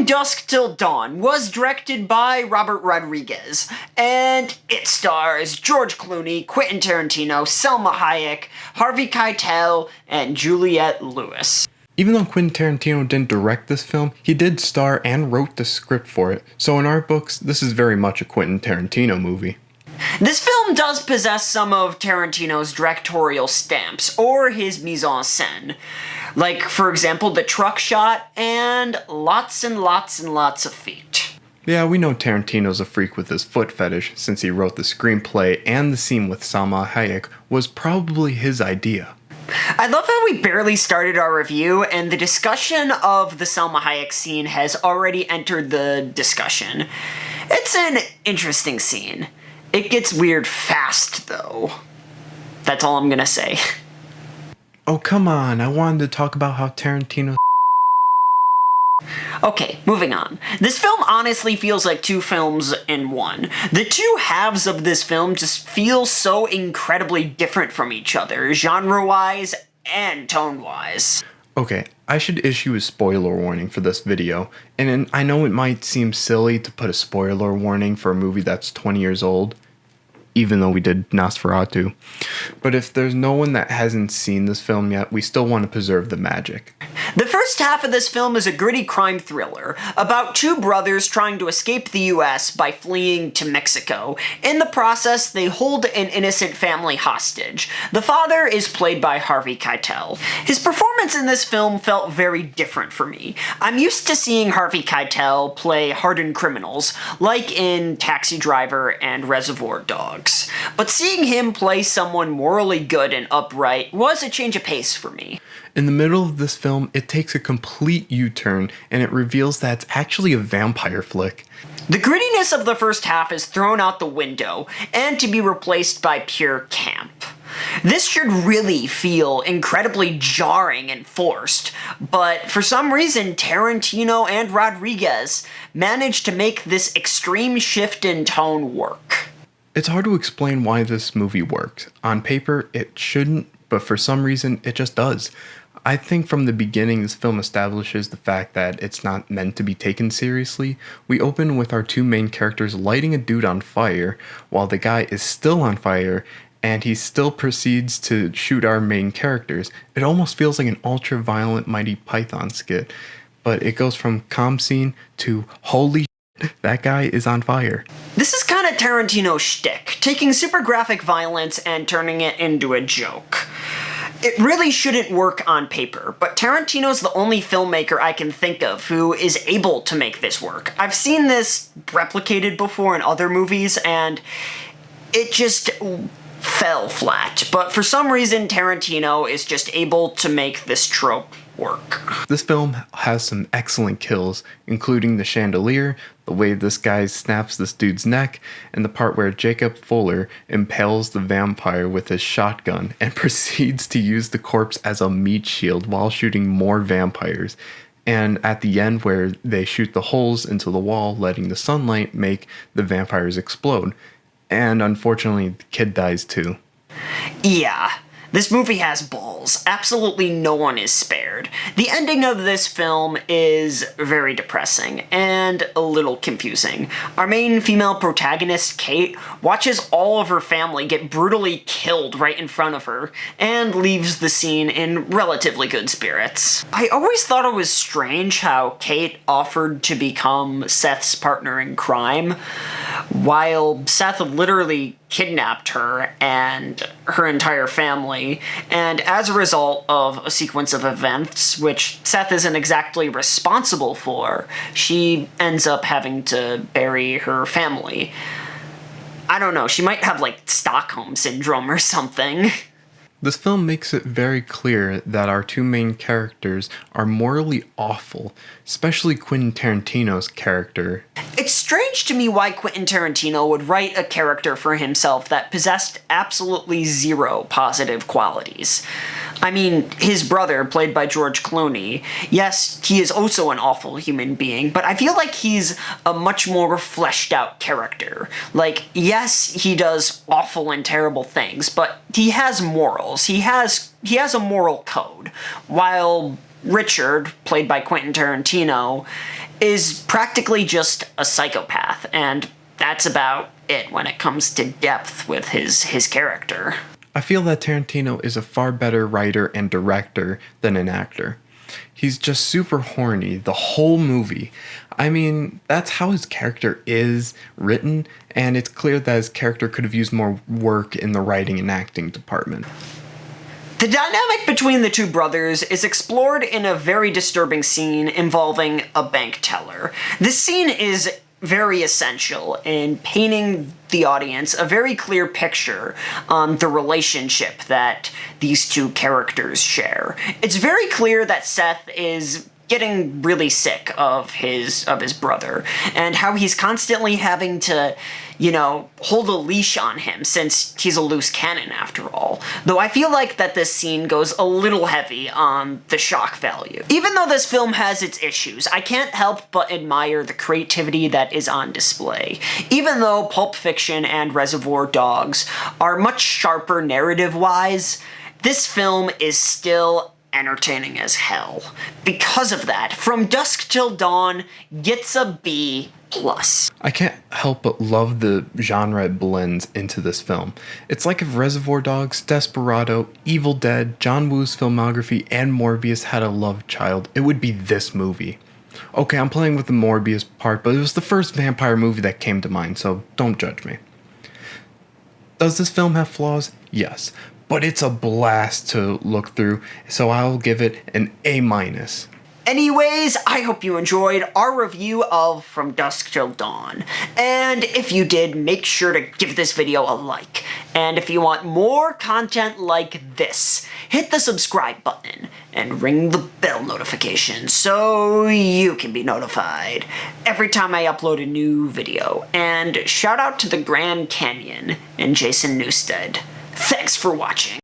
Dusk Till Dawn was directed by Robert Rodriguez, and it stars George Clooney, Quentin Tarantino, Selma Hayek, Harvey Keitel, and Juliette Lewis. Even though Quentin Tarantino didn't direct this film, he did star and wrote the script for it, so in our books, this is very much a Quentin Tarantino movie. This film does possess some of Tarantino's directorial stamps, or his mise-en-scène. Like, for example, the truck shot, and lots of feet. Yeah, we know Tarantino's a freak with his foot fetish, since he wrote the screenplay and the scene with Salma Hayek was probably his idea. I love how we barely started our review, and the discussion of the Salma Hayek scene has already entered the discussion. It's an interesting scene. It gets weird fast, though. That's all I'm gonna say. Oh, come on, I wanted to talk about how Tarantino... Okay, moving on. This film honestly feels like two films in one. The two halves of this film just feel so incredibly different from each other, genre-wise and tone-wise. Okay, I should issue a spoiler warning for this video, and I know it might seem silly to put a spoiler warning for a movie that's 20 years old, even though we did Nosferatu. But if there's no one that hasn't seen this film yet, we still want to preserve the magic. The first half of this film is a gritty crime thriller about two brothers trying to escape the US by fleeing to Mexico. In the process, they hold an innocent family hostage. The father is played by Harvey Keitel. His performance in this film felt very different for me. I'm used to seeing Harvey Keitel play hardened criminals, like in Taxi Driver and Reservoir Dogs. But seeing him play someone morally good and upright was a change of pace for me. In the middle of this film, it takes a complete U-turn, and it reveals that it's actually a vampire flick. The grittiness of the first half is thrown out the window, and to be replaced by pure camp. This should really feel incredibly jarring and forced, but for some reason Tarantino and Rodriguez managed to make this extreme shift in tone work. It's hard to explain why this movie works. On paper, it shouldn't, but for some reason, it just does. I think from the beginning, this film establishes the fact that it's not meant to be taken seriously. We open with our two main characters lighting a dude on fire, while the guy is still on fire, and he still proceeds to shoot our main characters. It almost feels like an ultra-violent Mighty Python skit, but it goes from calm scene to holy shit, that guy is on fire. This is kind of Tarantino's shtick, taking super graphic violence and turning it into a joke. It really shouldn't work on paper, but Tarantino's the only filmmaker I can think of who is able to make this work. I've seen this replicated before in other movies, and it just fell flat. But for some reason, Tarantino is just able to make this trope work. This film has some excellent kills, including the chandelier, the way this guy snaps this dude's neck, and the part where Jacob Fuller impales the vampire with his shotgun and proceeds to use the corpse as a meat shield while shooting more vampires. And at the end where they shoot the holes into the wall, letting the sunlight make the vampires explode. And unfortunately, the kid dies too. Yeah. This movie has balls. Absolutely no one is spared. The ending of this film is very depressing and a little confusing. Our main female protagonist, Kate, watches all of her family get brutally killed right in front of her and leaves the scene in relatively good spirits. I always thought it was strange how Kate offered to become Seth's partner in crime, while Seth literally kidnapped her and her entire family, and as a result of a sequence of events which Seth isn't exactly responsible for, she ends up having to bury her family. I don't know, she might have like Stockholm Syndrome or something. This film makes it very clear that our two main characters are morally awful, especially Quentin Tarantino's character. It's strange to me why Quentin Tarantino would write a character for himself that possessed absolutely zero positive qualities. I mean, his brother, played by George Clooney, yes, he is also an awful human being, but I feel like he's a much more fleshed out character. Like, yes, he does awful and terrible things, but he has morals. He has a moral code, while Richard, played by Quentin Tarantino, is practically just a psychopath, and that's about it when it comes to depth with his character. I feel that Tarantino is a far better writer and director than an actor. He's just super horny the whole movie. I mean, that's how his character is written, and it's clear that his character could have used more work in the writing and acting department. The dynamic between the two brothers is explored in a very disturbing scene involving a bank teller. This scene is very essential in painting the audience a very clear picture on the relationship that these two characters share. It's very clear that Seth is getting really sick of his brother, and how he's constantly having to, hold a leash on him since he's a loose cannon after all. Though I feel like that this scene goes a little heavy on the shock value. Even though this film has its issues, I can't help but admire the creativity that is on display. Even though Pulp Fiction and Reservoir Dogs are much sharper narrative-wise, this film is still entertaining as hell. Because of that, From Dusk Till Dawn gets a B+. I can't help but love the genre it blends into this film. It's like if Reservoir Dogs, Desperado, Evil Dead, John Woo's filmography, and Morbius had a love child, it would be this movie. Okay, I'm playing with the Morbius part, but it was the first vampire movie that came to mind, so don't judge me. Does this film have flaws? Yes. But it's a blast to look through, so I'll give it an A-. Anyways, I hope you enjoyed our review of From Dusk Till Dawn. And if you did, make sure to give this video a like. And if you want more content like this, hit the subscribe button and ring the bell notification so you can be notified every time I upload a new video. And shout out to the Grand Canyon and Jason Newsted. Thanks for watching.